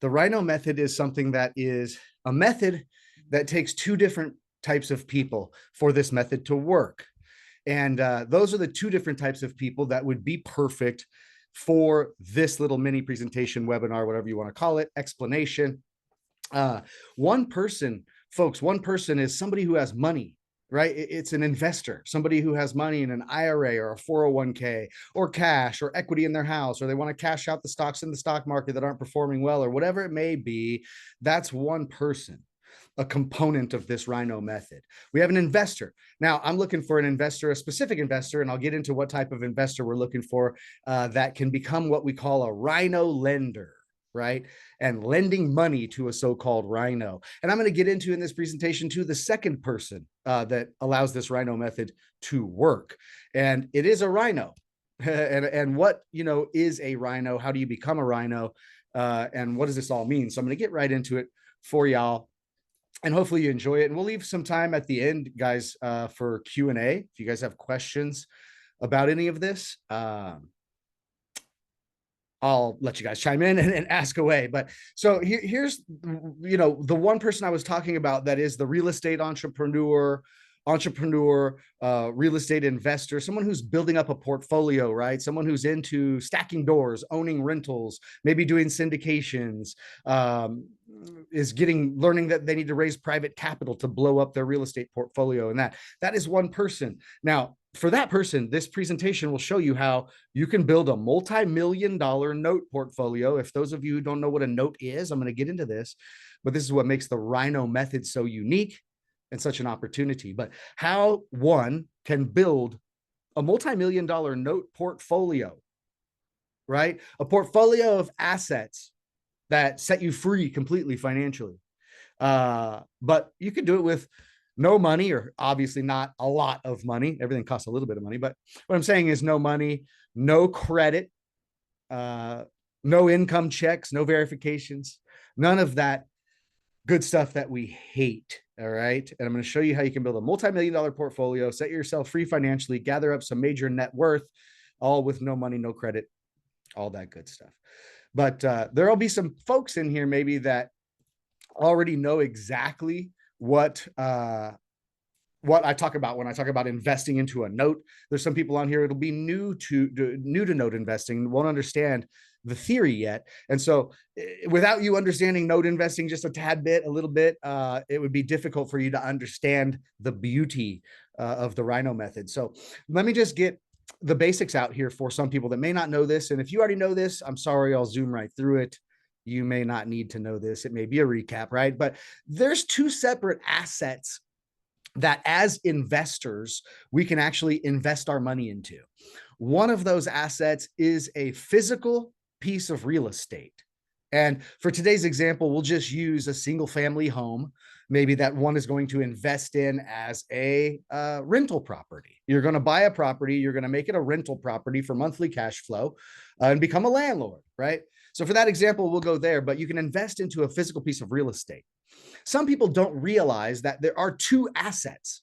The Rhino method is something that is a method that takes two different types of people for this method to work. And those are the two different types of people that would be perfect for this little mini presentation, webinar, whatever you want to call it, explanation. One person, folks, one person is somebody who has money, right? It's an investor, somebody who has money in an IRA or a 401k or cash or equity in their house, or they want to cash out the stocks in the stock market that aren't performing well, or whatever it may be. That's one person, a component of this Rhino method. We have an investor. Now, I'm looking for an investor, a specific investor, and I'll get into what type of investor we're looking for that can become what we call a Rhino lender, right? And lending money to a so-called Rhino. And I'm going to get into in this presentation to the second person that allows this Rhino method to work. And it is a Rhino. and what, is a Rhino? How do you become a Rhino? And what does this all mean? So I'm going to get right into it for y'all. And hopefully you enjoy it. And we'll leave some time at the end, guys, for Q&A. If you guys have questions about any of this, I'll let you guys chime in and ask away. But so here's, the one person I was talking about that is the real estate entrepreneur, real estate investor, someone who's building up a portfolio, right? Someone who's into stacking doors, owning rentals, maybe doing syndications, is learning that they need to raise private capital to blow up their real estate portfolio. And that is one person. Now, for that person, this presentation will show you how you can build a multi-million-dollar note portfolio. If those of you who don't know what a note is, I'm going to get into this, but this is what makes the Rhino method so unique and such an opportunity. But how one can build a multi-million-dollar note portfolio, right? A portfolio of assets that set you free completely financially. But you could do it with no money, or obviously not a lot of money. Everything costs a little bit of money, but what I'm saying is no money, no credit, no income checks, no verifications, none of that good stuff that we hate. All right. And I'm going to show you how you can build a multi-million-dollar portfolio, set yourself free financially, gather up some major net worth, all with no money, no credit, all that good stuff. But there'll be some folks in here maybe that already know exactly what I talk about when I talk about investing into a note. There's some people on here, it'll be new to note investing, won't understand the theory yet. And so without you understanding note investing just a little bit, it would be difficult for you to understand the beauty of the Rhino method. So let me just get the basics out here for some people that may not know this. And if you already know this, I'm sorry, I'll zoom right through it. You may not need to know this. It may be a recap, right? But there's two separate assets that as investors, we can actually invest our money into. One of those assets is a physical piece of real estate. And for today's example, we'll just use a single family home. Maybe that one is going to invest in as a rental property. You're going to buy a property, you're going to make it a rental property for monthly cash flow and become a landlord, right? So for that example, we'll go there, but you can invest into a physical piece of real estate. Some people don't realize that there are two assets,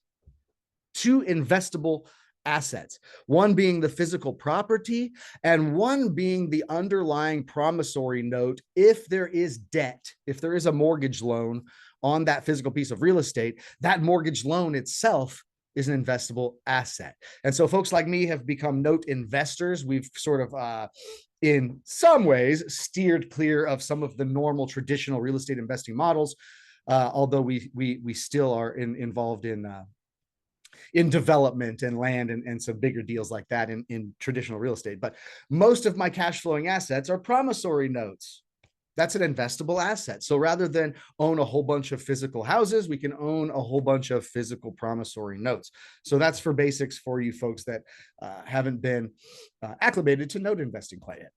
two investable assets, one being the physical property and one being the underlying promissory note. If there is debt, if there is a mortgage loan on that physical piece of real estate, that mortgage loan itself is an investable asset. And so folks like me have become note investors. We've sort of, in some ways, steered clear of some of the normal traditional real estate investing models, although we still are involved in development and land and some bigger deals like that in traditional real estate. But most of my cash flowing assets are promissory notes. That's an investable asset. So rather than own a whole bunch of physical houses, we can own a whole bunch of physical promissory notes. So that's for basics for you folks that haven't been acclimated to note investing quite yet.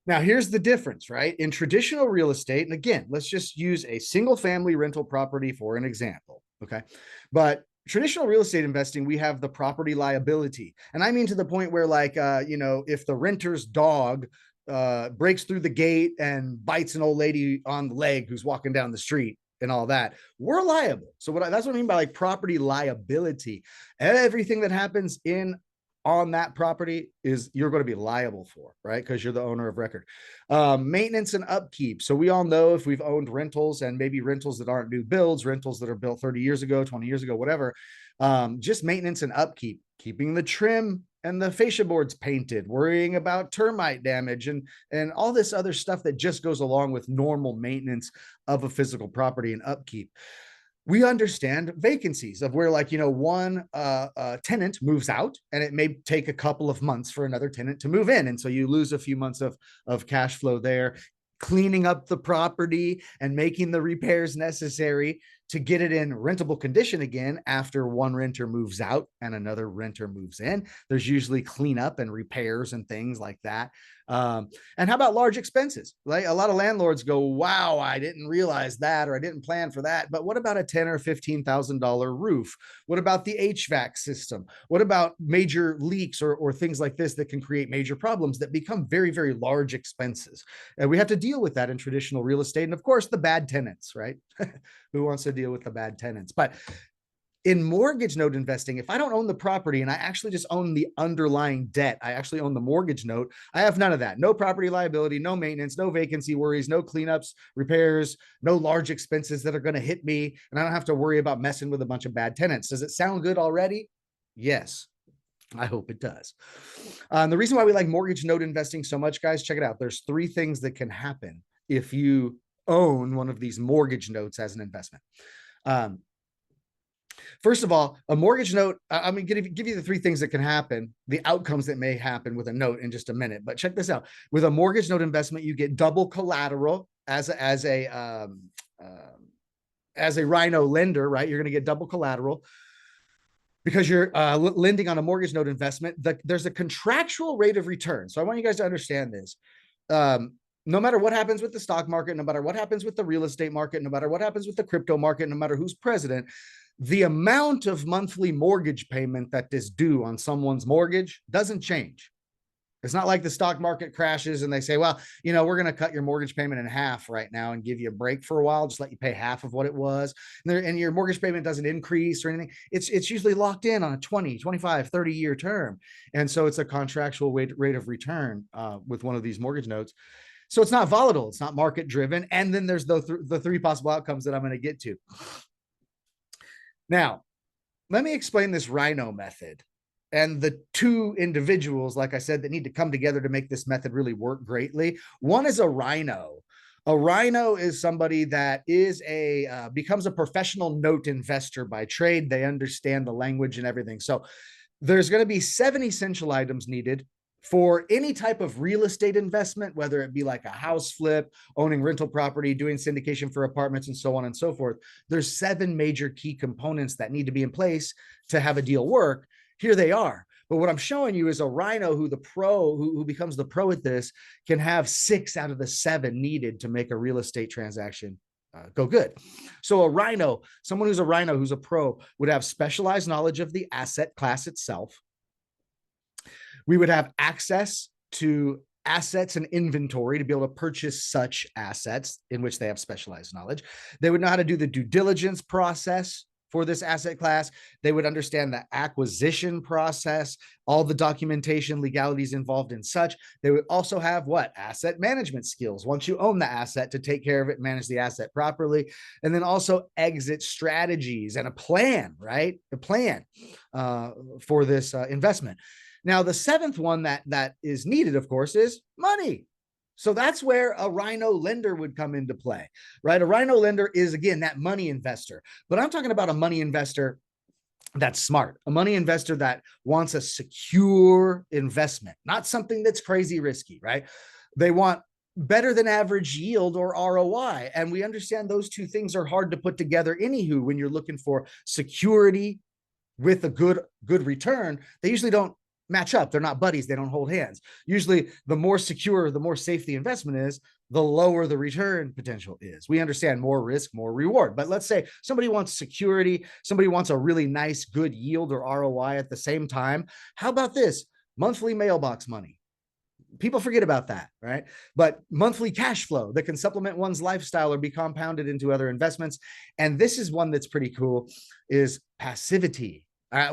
Now, here's the difference, right? In traditional real estate, and again, let's just use a single family rental property for an example, okay? But traditional real estate investing, we have the property liability. And I mean to the point where if the renter's dog breaks through the gate and bites an old lady on the leg who's walking down the street and all that, we're liable. So that's what I mean by like property liability. Everything that happens in on that property is you're going to be liable for, right? Because you're the owner of record. Maintenance and upkeep. So we all know if we've owned rentals, and maybe rentals that aren't new builds, rentals that are built 30 years ago, 20 years ago, whatever, just maintenance and upkeep, keeping the trim and the fascia boards painted, worrying about termite damage and all this other stuff that just goes along with normal maintenance of a physical property and upkeep. We understand vacancies of where, like, one tenant moves out and it may take a couple of months for another tenant to move in. And so you lose a few months of cash flow there, cleaning up the property and making the repairs necessary to get it in rentable condition again after one renter moves out and another renter moves in. There's usually cleanup and repairs and things like that. And how about large expenses? Like, a lot of landlords go, wow, I didn't realize that, or I didn't plan for that. But what about a $10,000 or $15,000 roof? What about the HVAC system? What about major leaks or things like this that can create major problems that become very, very large expenses? And we have to deal with that in traditional real estate. And of course, the bad tenants, right? Who wants to deal with the bad tenants? But in mortgage note investing, if I don't own the property and I actually just own the underlying debt, I actually own the mortgage note, I have none of that. No property liability, no maintenance, no vacancy worries, no cleanups, repairs, no large expenses that are going to hit me. And I don't have to worry about messing with a bunch of bad tenants. Does it sound good already? Yes. I hope it does. The reason why we like mortgage note investing so much, guys, check it out. There's 3 things that can happen if you own one of these mortgage notes as an investment. First of all, a mortgage note, I'm going to give you the 3 things that can happen, the outcomes that may happen with a note in just a minute. But check this out. With a mortgage note investment, you get double collateral as a Rhino lender, right? You're going to get double collateral because you're lending on a mortgage note investment. There's a contractual rate of return. So I want you guys to understand this. No matter what happens with the stock market, no matter what happens with the real estate market, no matter what happens with the crypto market, no matter who's president, the amount of monthly mortgage payment that is due on someone's mortgage doesn't change. It's not like the stock market crashes and they say, well, we're going to cut your mortgage payment in half right now and give you a break for a while, just let you pay half of what it was. And your mortgage payment doesn't increase or anything. It's usually locked in on a 20, 25, 30-year term. And so it's a contractual rate of return with one of these mortgage notes. So it's not volatile. It's not market driven. And then there's the 3 possible outcomes that I'm going to get to. Now, let me explain this Rhino method and the 2 individuals, like I said, that need to come together to make this method really work greatly. One is a Rhino. A Rhino is somebody that is becomes a professional note investor by trade. They understand the language and everything. So there's going to be 7 essential items needed for any type of real estate investment, whether it be like a house flip, owning rental property, doing syndication for apartments, and so on and so forth. There's 7 major key components that need to be in place to have a deal work. Here they are. But what I'm showing you is a Rhino who becomes the pro at this can have 6 out of the 7 needed to make a real estate transaction go good. So a Rhino, someone who's a Rhino, who's a pro, would have specialized knowledge of the asset class itself. We would have access to assets and inventory to be able to purchase such assets in which they have specialized knowledge. They would know how to do the due diligence process for this asset class. They would understand the acquisition process, all the documentation, legalities involved in such. They would also have asset management skills once you own the asset to take care of it, manage the asset properly, and then also exit strategies and a plan, right? A plan for this investment. Now, the 7th one that is needed, of course, is money. So that's where a Rhino lender would come into play, right? A Rhino lender is, again, that money investor. But I'm talking about a money investor that's smart, a money investor that wants a secure investment, not something that's crazy risky, right? They want better than average yield or ROI. And we understand those 2 things are hard to put together anywho when you're looking for security with a good return. They usually don't match up. They're not buddies. They don't hold hands. Usually the more secure, the more safe the investment is, the lower the return potential is. We understand more risk, more reward. But let's say somebody wants security, somebody wants a really nice, good yield or ROI at the same time. How about this? Monthly mailbox money. People forget about that, right? But monthly cash flow that can supplement one's lifestyle or be compounded into other investments. And this is one that's pretty cool, is passivity.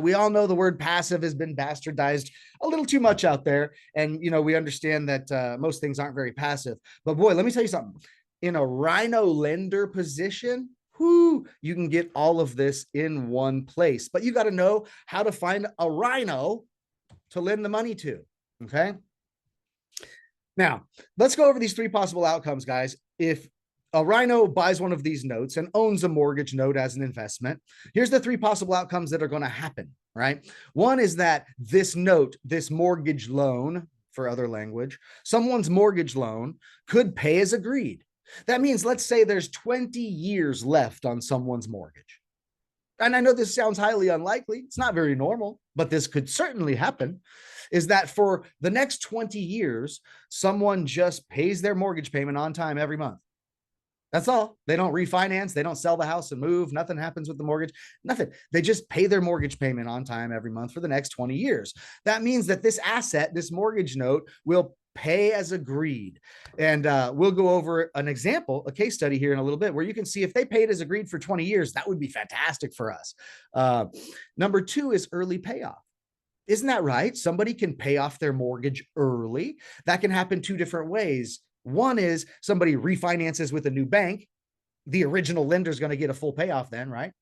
We all know the word passive has been bastardized a little too much out there. And, we understand that most things aren't very passive. But boy, let me tell you something. In a Rhino lender position, you can get all of this in one place. But you got to know how to find a Rhino to lend the money to. Okay. Now, let's go over these three possible outcomes, guys. If a Rhino buys one of these notes and owns a mortgage note as an investment, here's the three possible outcomes that are going to happen, right? One is that this note, this mortgage loan, for other language, someone's mortgage loan could pay as agreed. That means, let's say there's 20 years left on someone's mortgage. And I know this sounds highly unlikely. It's not very normal, but this could certainly happen. Is that for the next 20 years, someone just pays their mortgage payment on time every month. That's all. They don't refinance. They don't sell the house and move. Nothing happens with the mortgage. Nothing. They just pay their mortgage payment on time every month for the next 20 years. That means that this asset, this mortgage note, will pay as agreed. And we'll go over an example, a case study here in a little bit, where you can see if they paid as agreed for 20 years, that would be fantastic for us. Number two is early payoff. Isn't that right? Somebody can pay off their mortgage early. That can happen two different ways. One is somebody refinances with a new bank. The original lender is going to get a full payoff then, right?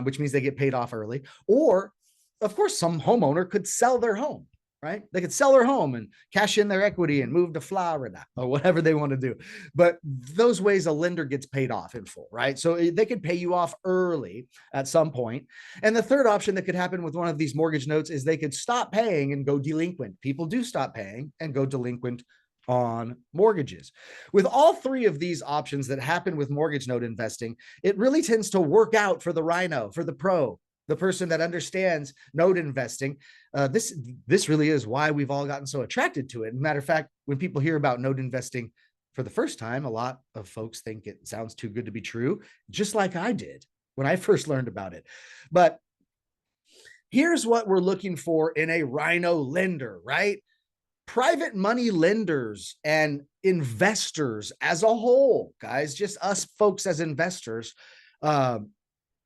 Which means they get paid off early. Or, of course, some homeowner could sell their home, right? They could sell their home and cash in their equity and move to Florida or whatever they want to do. But those ways a lender gets paid off in full, right? So they could pay you off early at some point. And the third option that could happen with one of these mortgage notes is they could stop paying and go delinquent. People do stop paying and go delinquent on mortgages. With all three of these options that happen with mortgage note investing, it really tends to work out for the Rhino, for the pro, the person that understands note investing. This really is why we've all gotten so attracted to it. Matter of fact, when people hear about note investing for the first time, a lot of folks think it sounds too good to be true, just like I did when I first learned about it. But here's what we're looking for in a Rhino lender, right? Private money lenders and investors as a whole, guys, just us folks as investors, have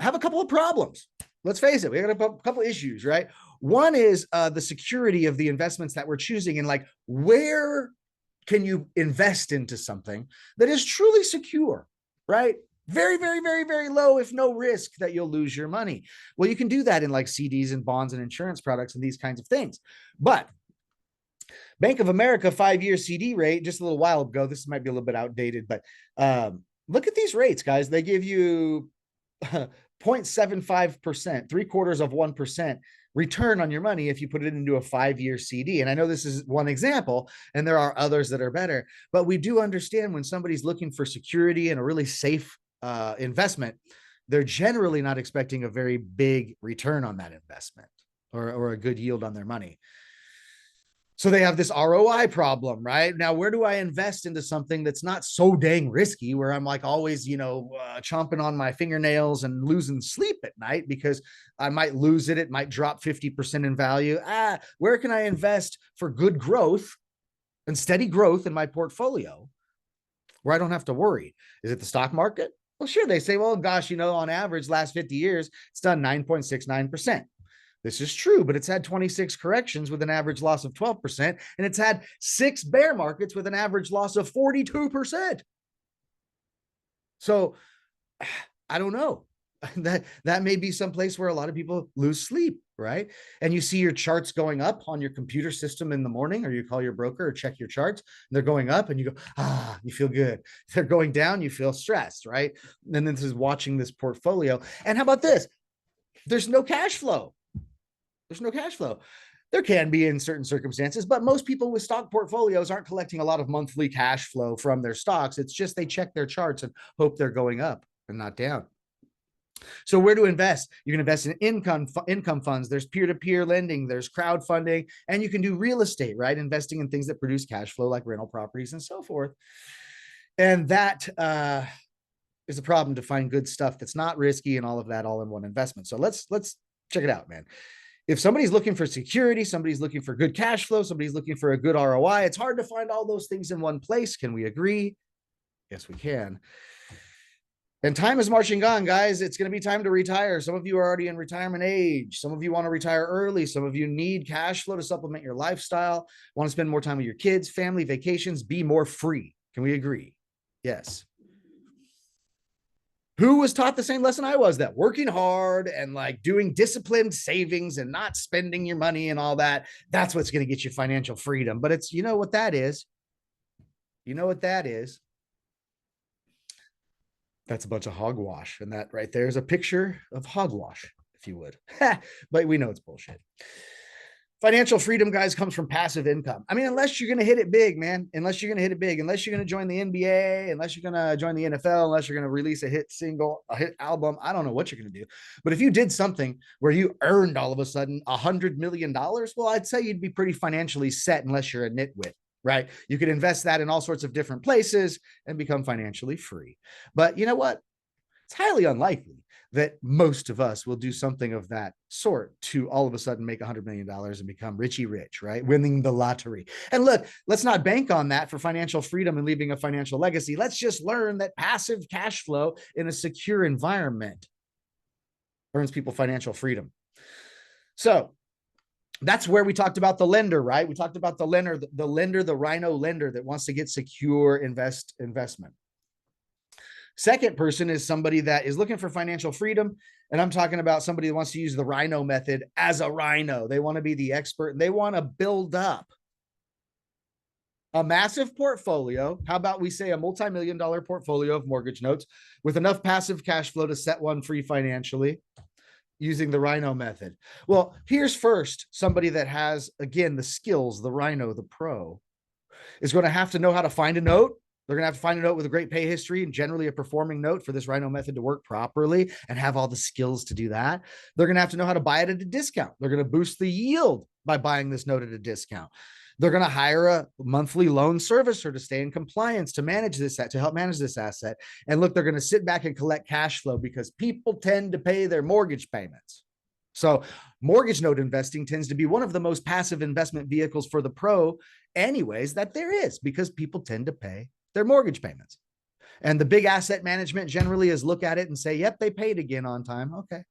a couple of problems. Let's face it, we got a couple of issues, right? One is the security of the investments that we're choosing, and like, where can you invest into something that is truly secure, right? Very, very, very, very low, if no risk that you'll lose your money. Well, you can do that in like CDs and bonds and insurance products and these kinds of things. But Bank of America 5-year CD rate just a little while ago, this might be a little bit outdated, but look at these rates, guys. They give you 0.75%, 0.75% return on your money if you put it into a 5-year CD. And I know this is one example, and there are others that are better, but we do understand when somebody's looking for security and a really safe investment, they're generally not expecting a very big return on that investment or a good yield on their money. So they have this ROI problem, right? Now, where do I invest into something that's not so dang risky, where I'm like always, chomping on my fingernails and losing sleep at night because I might lose it. It might drop 50% in value. Where can I invest for good growth and steady growth in my portfolio where I don't have to worry? Is it the stock market? Well, sure. They say, well, gosh, on average, last 50 years, it's done 9.69%. This is true, but it's had 26 corrections with an average loss of 12%, and it's had 6 bear markets with an average loss of 42%. So I don't know. That may be someplace where a lot of people lose sleep, right? And you see your charts going up on your computer system in the morning, or you call your broker or check your charts, and they're going up and you go, you feel good. If they're going down, you feel stressed, right? And then this is watching this portfolio. And how about this? There's no cash flow. There's no cash flow. There can be in certain circumstances, but most people with stock portfolios aren't collecting a lot of monthly cash flow from their stocks. It's just they check their charts and hope they're going up and not down. So where to invest? You can invest in income funds. There's peer-to-peer lending. There's crowdfunding, and you can do real estate, right? Investing in things that produce cash flow like rental properties and so forth. And that is a problem, to find good stuff that's not risky and all of that all in one investment. So let's check it out, man. If somebody's looking for security, somebody's looking for good cash flow, somebody's looking for a good ROI, it's hard to find all those things in one place. Can we agree? Yes, we can. And time is marching on, guys. It's going to be time to retire. Some of you are already in retirement age. Some of you want to retire early. Some of you need cash flow to supplement your lifestyle, want to spend more time with your kids, family, vacations, be more free. Can we agree? Yes. Who was taught the same lesson I was, that working hard and like doing disciplined savings and not spending your money and all that, that's what's going to get you financial freedom. But it's, you know what that is? You know what that is? That's a bunch of hogwash. And that right there is a picture of hogwash, if you would. But we know it's bullshit. Financial freedom, guys, comes from passive income. I mean, unless you're going to hit it big, man, unless you're going to hit it big, unless you're going to join the NBA, unless you're going to join the NFL, unless you're going to release a hit single, a hit album, I don't know what you're going to do. But if you did something where you earned all of a sudden $100 million, well, I'd say you'd be pretty financially set unless you're a nitwit. Right? You could invest that in all sorts of different places and become financially free. But you know what? It's highly unlikely that most of us will do something of that sort to all of a sudden make $100 million and become richy rich, right? Winning the lottery. And look, let's not bank on that for financial freedom and leaving a financial legacy. Let's just learn that passive cash flow in a secure environment earns people financial freedom. So that's where we talked about the lender, right? We talked about the lender, the Rhino lender that wants to get secure investment. Second person is somebody that is looking for financial freedom. And I'm talking about somebody that wants to use the Rhino method as a Rhino. They want to be the expert and they want to build up a massive portfolio. How about we say a multi-million-dollar portfolio of mortgage notes with enough passive cash flow to set one free financially, using the Rhino method. Well, here's first somebody that has, again, the skills, the Rhino, the pro, is going to have to know how to find a note. They're going to have to find a note with a great pay history and generally a performing note for this Rhino method to work properly and have all the skills to do that. They're going to have to know how to buy it at a discount. They're going to boost the yield by buying this note at a discount. They're going to hire a monthly loan servicer to stay in compliance, to manage this, to help manage this asset. And look, they're going to sit back and collect cash flow because people tend to pay their mortgage payments. So mortgage note investing tends to be one of the most passive investment vehicles for the pro anyways that there is, because people tend to pay their mortgage payments. And the big asset management generally is look at it and say, yep, they paid again on time. Okay.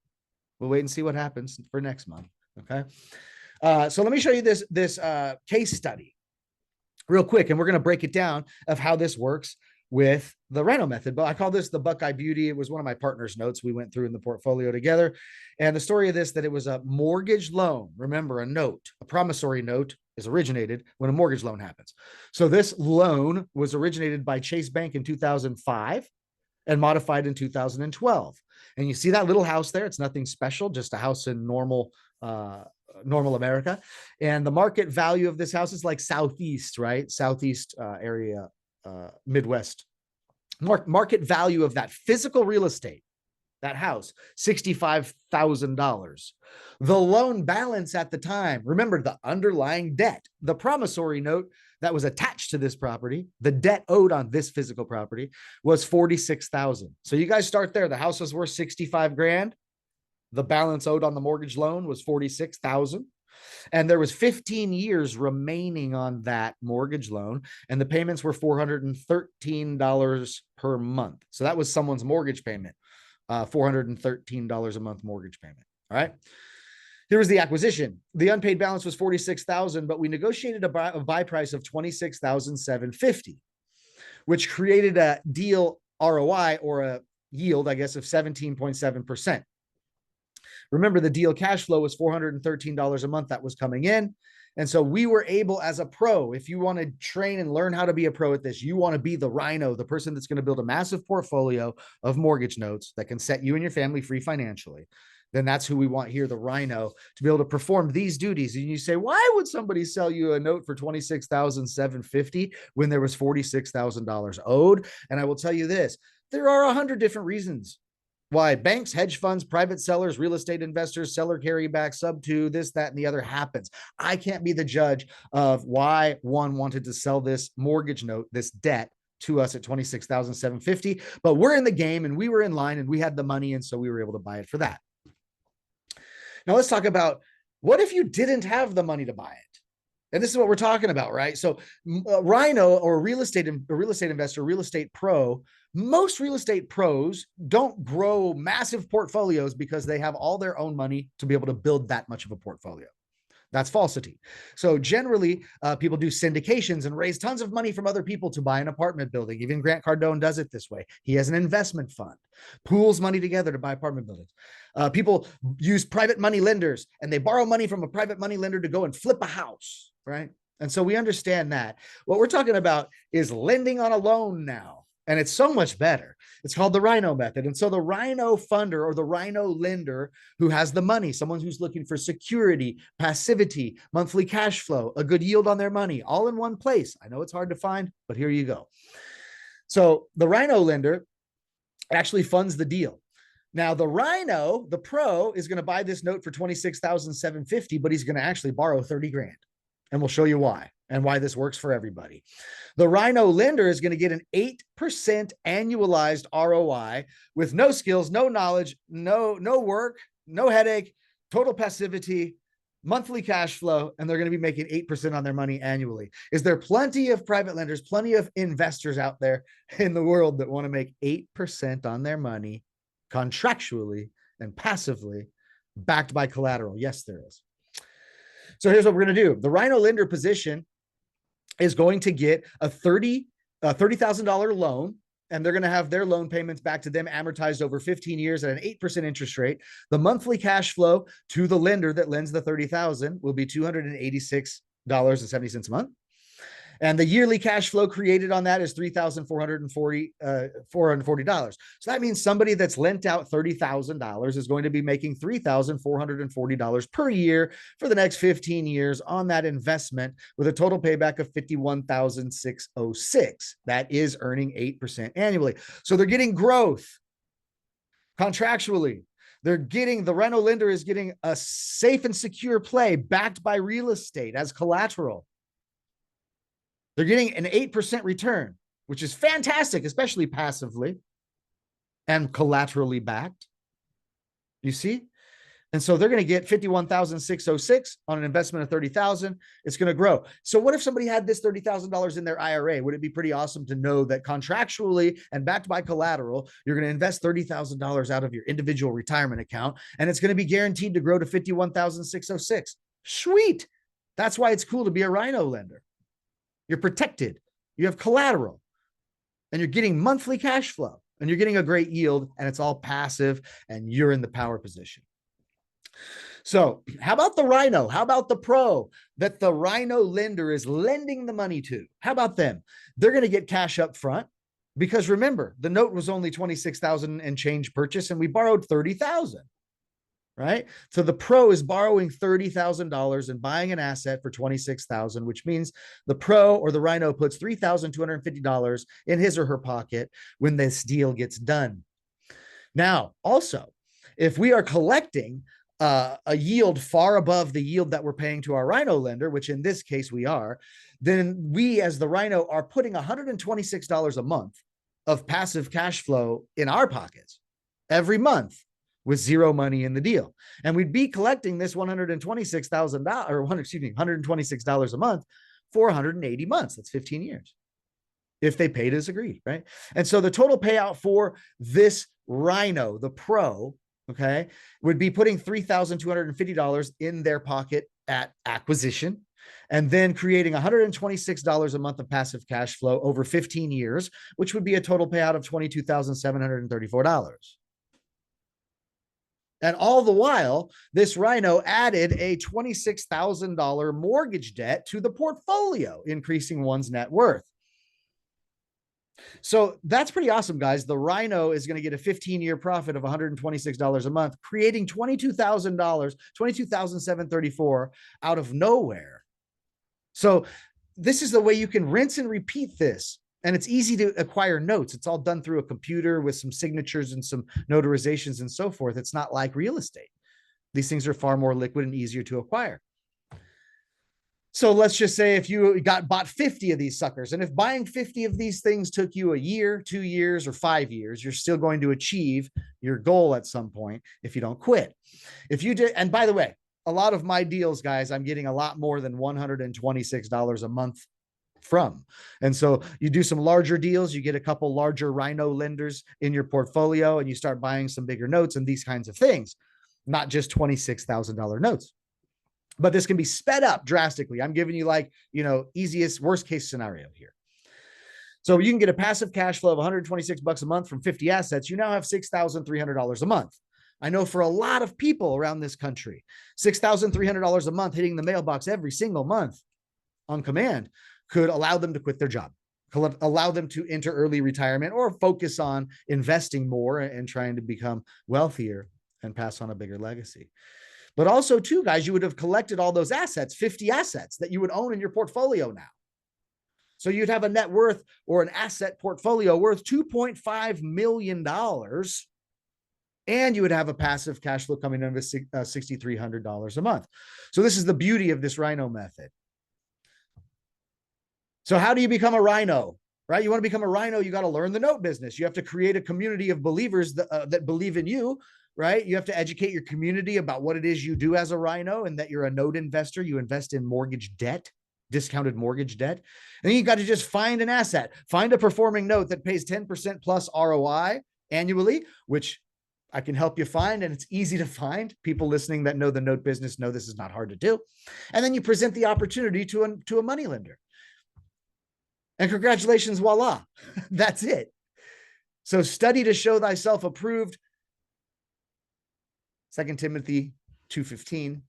We'll wait and see what happens for next month. Okay. So let me show you this case study real quick, and we're going to break it down of how this works with the Rhino method. But I call this the Buckeye Beauty. It was one of my partner's notes we went through in the portfolio together. And the story of this, that it was a mortgage loan. Remember, a note, a promissory note is originated when a mortgage loan happens. So this loan was originated by Chase Bank in 2005 and modified in 2012. And you see that little house there. It's nothing special, just a house in normal America. And the market value of this house is like Southeast, right? Southeast area, Midwest. Market value of that physical real estate, that house, $65,000. The loan balance at the time, remember the underlying debt, the promissory note that was attached to this property, the debt owed on this physical property was $46,000. So you guys start there. The house was worth 65 grand. The balance owed on the mortgage loan was 46,000. And there was 15 years remaining on that mortgage loan. And the payments were $413 per month. So that was someone's mortgage payment, $413 a month mortgage payment. All right. Here was the acquisition. The unpaid balance was 46,000, but we negotiated a buy price of 26,750, which created a deal ROI, or a yield, I guess, of 17.7%. Remember, the deal cash flow was $413 a month that was coming in. And so we were able, as a pro, if you want to train and learn how to be a pro at this, you want to be the Rhino, the person that's going to build a massive portfolio of mortgage notes that can set you and your family free financially, then that's who we want here, the Rhino, to be able to perform these duties. And you say, why would somebody sell you a note for $26,750 when there was $46,000 owed? And I will tell you this, there are 100 different reasons why banks, hedge funds, private sellers, real estate investors, seller carryback, sub two, this, that, and the other happens. I can't be the judge of why one wanted to sell this mortgage note, this debt, to us at $26,750, but we're in the game and we were in line and we had the money. And so we were able to buy it for that. Now let's talk about, what if you didn't have the money to buy it? And this is what we're talking about, right? So Rhino or a real estate investor, real estate pro, most real estate pros don't grow massive portfolios because they have all their own money to be able to build that much of a portfolio. That's falsity. So generally, people do syndications and raise tons of money from other people to buy an apartment building. Even Grant Cardone does it this way. He has an investment fund, pools money together to buy apartment buildings. People use private money lenders, and they borrow money from a private money lender to go and flip a house, right? And so we understand that. What we're talking about is lending on a loan now. And it's so much better. It's called the Rhino method. And so the Rhino funder or the Rhino lender who has the money, someone who's looking for security, passivity, monthly cash flow, a good yield on their money, all in one place. I know it's hard to find, but here you go. So the Rhino lender actually funds the deal. Now the Rhino, the pro, is going to buy this note for $26,750, but he's going to actually borrow 30 grand. And we'll show you why and why this works for everybody. The Rhino lender is going to get an 8% annualized ROI with no skills, no knowledge, no work, no headache, total passivity, monthly cash flow, and they're going to be making 8% on their money annually. Is there plenty of private lenders, plenty of investors out there in the world that want to make 8% on their money contractually and passively backed by collateral? Yes, there is. So here's what we're going to do. The Rhino lender position is going to get a $30,000 loan, and they're going to have their loan payments back to them amortized over 15 years at an 8% interest rate. The monthly cash flow to the lender that lends the $30,000 will be $286.70 a month. And the yearly cash flow created on that is $3,440. So that means somebody that's lent out $30,000 is going to be making $3,440 per year for the next 15 years on that investment, with a total payback of $51,606. That is earning 8% annually. So they're getting growth contractually. The Rhino lender is getting a safe and secure play backed by real estate as collateral. They're getting an 8% return, which is fantastic, especially passively and collaterally backed. You see? And so they're going to get $51,606 on an investment of $30,000. It's going to grow. So what if somebody had this $30,000 in their IRA? Would it be pretty awesome to know that contractually and backed by collateral, you're going to invest $30,000 out of your individual retirement account, and it's going to be guaranteed to grow to $51,606? Sweet. That's why it's cool to be a Rhino lender. You're protected, you have collateral, and you're getting monthly cash flow, and you're getting a great yield, and it's all passive, and you're in the power position. So how about the Rhino? How about the pro that the Rhino lender is lending the money to? How about them? They're going to get cash up front, because remember, the note was only $26,000 and change purchase, and we borrowed $30,000. Right? So the pro is borrowing $30,000 and buying an asset for $26,000, which means the pro or the Rhino puts $3,250 in his or her pocket when this deal gets done. Now, also, if we are collecting a yield far above the yield that we're paying to our Rhino lender, which in this case we are, then we as the Rhino are putting $126 a month of passive cash flow in our pockets every month, with zero money in the deal. And we'd be collecting this $126 a month for 180 months. That's 15 years. If they paid as agreed, right? And so the total payout for this Rhino, the pro, okay, would be putting $3,250 in their pocket at acquisition, and then creating $126 a month of passive cash flow over 15 years, which would be a total payout of $22,734. And all the while, this Rhino added a $26,000 mortgage debt to the portfolio, increasing one's net worth. So that's pretty awesome, guys. The Rhino is going to get a 15-year profit of $126 a month, creating $22,000, $22,734 out of nowhere. So this is the way you can rinse and repeat this. And it's easy to acquire notes. It's all done through a computer with some signatures and some notarizations and so forth. It's not like real estate. These things are far more liquid and easier to acquire. So let's just say if you bought 50 of these suckers, and if buying 50 of these things took you a year, 2 years, or 5 years, you're still going to achieve your goal at some point if you don't quit. If you did, and by the way, a lot of my deals, guys, I'm getting a lot more than $126 a month from. And so you do some larger deals, you get a couple larger Rhino lenders in your portfolio, and you start buying some bigger notes and these kinds of things, not just $26,000 notes. But this can be sped up drastically. I'm giving you like, easiest worst case scenario here. So you can get a passive cash flow of 126 bucks a month from 50 assets. You now have $6,300 a month. I know for a lot of people around this country, $6,300 a month hitting the mailbox every single month on command could allow them to quit their job, allow them to enter early retirement, or focus on investing more and trying to become wealthier and pass on a bigger legacy. But also too, guys, you would have collected all those assets, 50 assets that you would own in your portfolio now. So you'd have a net worth or an asset portfolio worth $2.5 million, and you would have a passive cash flow coming in of $6,300 a month. So this is the beauty of this Rhino method. So how do you become a Rhino, right? You want to become a Rhino, you got to learn the note business. You have to create a community of believers that believe in you, right? You have to educate your community about what it is you do as a Rhino, and that you're a note investor. You invest in mortgage debt, discounted mortgage debt. And then you got to just find an asset, find a performing note that pays 10% plus ROI annually, which I can help you find. And it's easy to find. People listening that know the note business know this is not hard to do. And then you present the opportunity to a money lender. And congratulations, voila, that's it. So study to show thyself approved. 2 Timothy 2:15.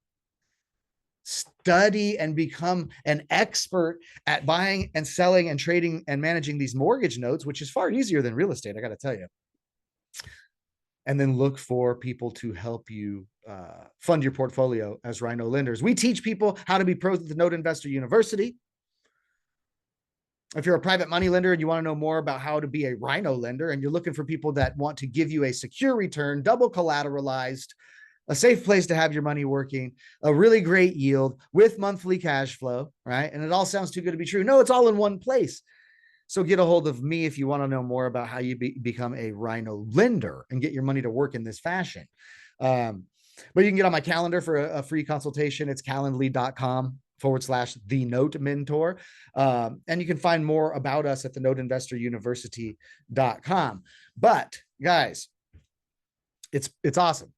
Study and become an expert at buying and selling and trading and managing these mortgage notes, which is far easier than real estate, I got to tell you. And then look for people to help you fund your portfolio as Rhino lenders. We teach people how to be pros at the Note Investor University. If you're a private money lender and you want to know more about how to be a Rhino lender, and you're looking for people that want to give you a secure return, double collateralized, a safe place to have your money working, a really great yield with monthly cash flow, right? And it all sounds too good to be true. No, it's all in one place. So get a hold of me if you want to know more about how you become a Rhino lender and get your money to work in this fashion. But you can get on my calendar for a free consultation. It's calendly.com/the Note Mentor. And you can find more about us at the noteinvestoruniversity.com. But guys, it's awesome.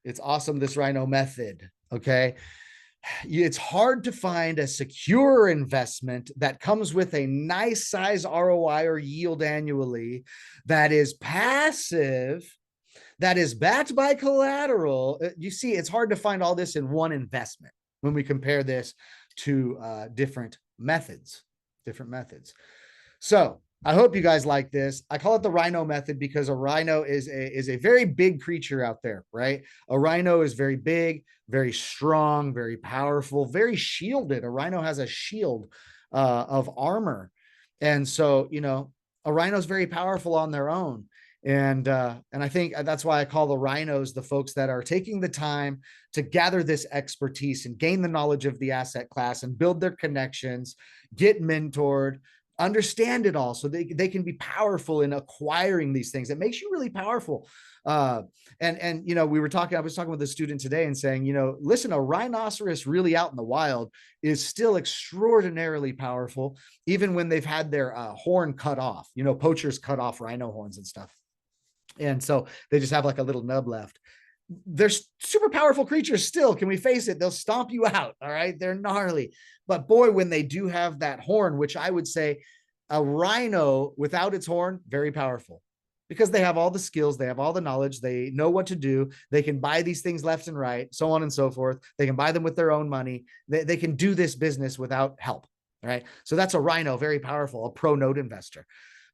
It's awesome, this Rhino method. Okay. It's hard to find a secure investment that comes with a nice size ROI or yield annually, that is passive, that is backed by collateral. You see, it's hard to find all this in one investment when we compare this to different methods. So I hope you guys like this. I call it the Rhino method because a Rhino is a very big creature out there, right? A Rhino is very big, very strong, very powerful, very shielded. A Rhino has a shield of armor. And so, a Rhino is very powerful on their own. And I think that's why I call the Rhinos the folks that are taking the time to gather this expertise and gain the knowledge of the asset class and build their connections, get mentored, understand it all, so they can be powerful in acquiring these things. It makes you really powerful. I was talking with a student today and saying, listen, a rhinoceros really out in the wild is still extraordinarily powerful, even when they've had their horn cut off. Poachers cut off rhino horns and stuff. And so they just have like a little nub left. They're super powerful creatures still. Can we face it? They'll stomp you out. All right. They're gnarly. But boy, when they do have that horn, which I would say a rhino without its horn, very powerful, because they have all the skills. They have all the knowledge. They know what to do. They can buy these things left and right, so on and so forth. They can buy them with their own money. They can do this business without help. All right. So that's a rhino, very powerful, a pro note investor.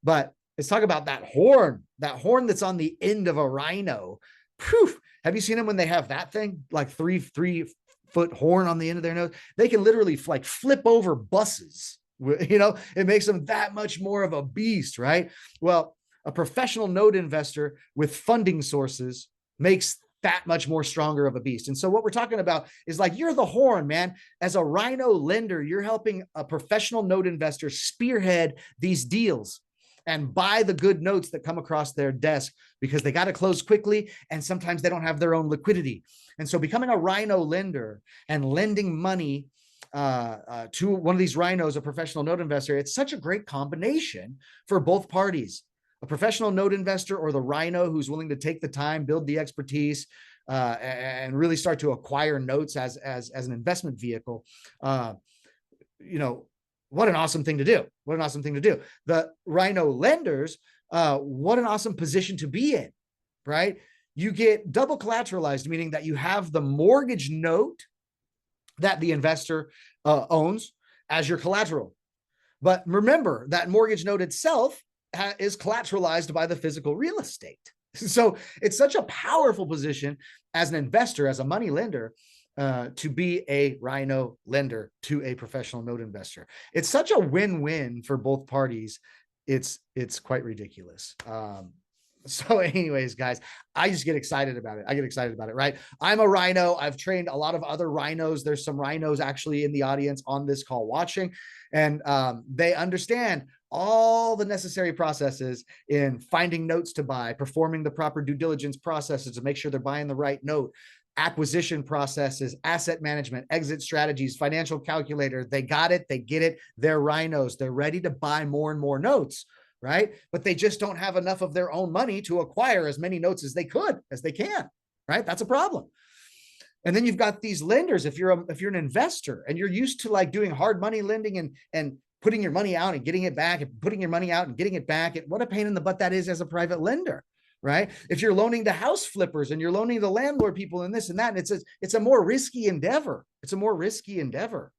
But let's talk about that horn that's on the end of a rhino. Poof. Have you seen them when they have that thing, like three foot horn on the end of their nose? They can literally like flip over buses. It makes them that much more of a beast, right? Well, a professional note investor with funding sources makes that much more stronger of a beast. And so what we're talking about is like, you're the horn, man. As a Rhino lender, you're helping a professional note investor spearhead these deals. and buy the good notes that come across their desk because they got to close quickly. And sometimes they don't have their own liquidity. And so becoming a Rhino lender and lending money to one of these rhinos, a professional note investor, it's such a great combination for both parties. A professional note investor or the rhino who's willing to take the time, build the expertise, and really start to acquire notes as an investment vehicle. You know, what an awesome thing to do. What an awesome thing to do. The Rhino lenders, what an awesome position to be in, right? You get double collateralized, meaning that you have the mortgage note that the investor owns as your collateral. But remember, that mortgage note itself is collateralized by the physical real estate. So it's such a powerful position as an investor, as a money lender, to be a Rhino lender to a professional note investor. It's such a win-win for both parties. It's quite ridiculous. So anyways, guys, I just get excited about it. I get excited about it, right? I'm a Rhino. I've trained a lot of other Rhinos. There's some Rhinos actually in the audience on this call watching, and they understand all the necessary processes in finding notes to buy, performing the proper due diligence processes to make sure they're buying the right note, acquisition processes, asset management, exit strategies, financial calculator. They got it. They get it. They're Rhinos. They're ready to buy more and more notes, right? But they just don't have enough of their own money to acquire as many notes as they can, right? That's a problem. And then you've got these lenders. If you're an investor and you're used to like doing hard money lending and putting your money out and getting it back and putting your money out and getting it back, what a pain in the butt that is as a private lender, right? If you're loaning to house flippers and you're loaning to landlord people and this and that, and it's a more risky endeavor. It's a more risky endeavor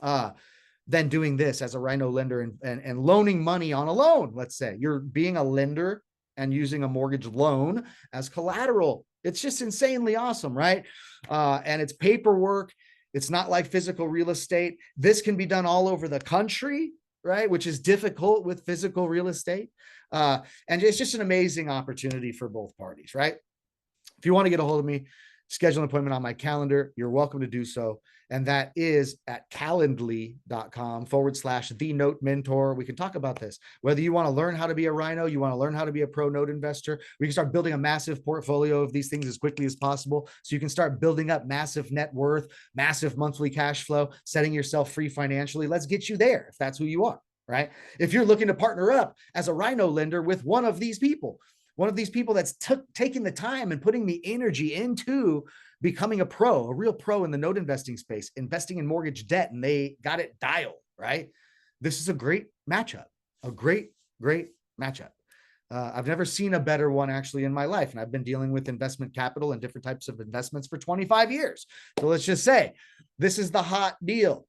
than doing this as a Rhino lender and loaning money on a loan. Let's say you're being a lender and using a mortgage loan as collateral. It's just insanely awesome, right? And it's paperwork. It's not like physical real estate. This can be done all over the country, right? Which is difficult with physical real estate. And it's just an amazing opportunity for both parties, right? If you want to get a hold of me, schedule an appointment on my calendar, you're welcome to do so. And that is at calendly.com/the note mentor. We can talk about this. Whether you want to learn how to be a Rhino, you want to learn how to be a pro note investor, we can start building a massive portfolio of these things as quickly as possible. So you can start building up massive net worth, massive monthly cash flow, setting yourself free financially. Let's get you there if that's who you are, right? If you're looking to partner up as a Rhino lender with one of these people that's taking the time and putting the energy into becoming a real pro in the note investing space, investing in mortgage debt, and they got it dialed, right? This is a great matchup, a great matchup. I've never seen a better one actually in my life. And I've been dealing with investment capital and different types of investments for 25 years. So let's just say this is the hot deal.